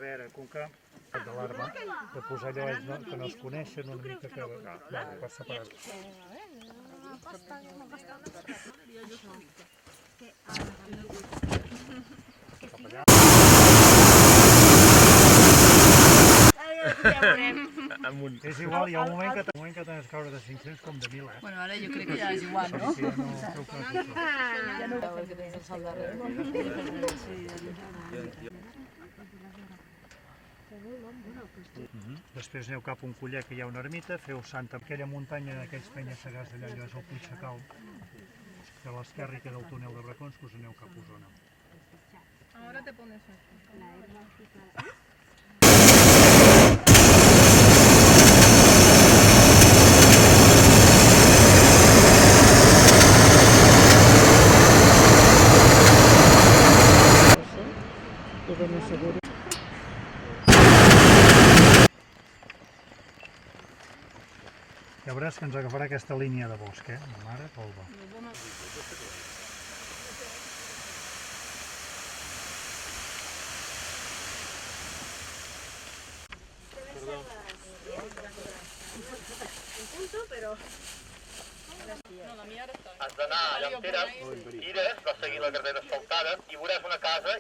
veure, com que de l'arma, de posar allò que no es coneixen una mica per separat. És igual, hi ha un moment que tens caure de 500 com de 1.000, Bueno, ara jo crec que ja és igual, no? Sí, ja no creu que Ja no veu que tens el sol darrere, no? Després aneu cap a un collet que hi ha una ermita, feu Santa, aquella muntanya d'aquells penya-segats allà, allò és el Puig Sacau, que a l'esquerra hi queda el túnel de Bracons, que us aneu cap a Osona. Ahora te pones aquí. Ja veuràs que ens agafarà aquesta línia de bosc, mare polva. Has d'anar a Llanteres, Ires, vas seguir la carrera asfaltada i veuràs una casa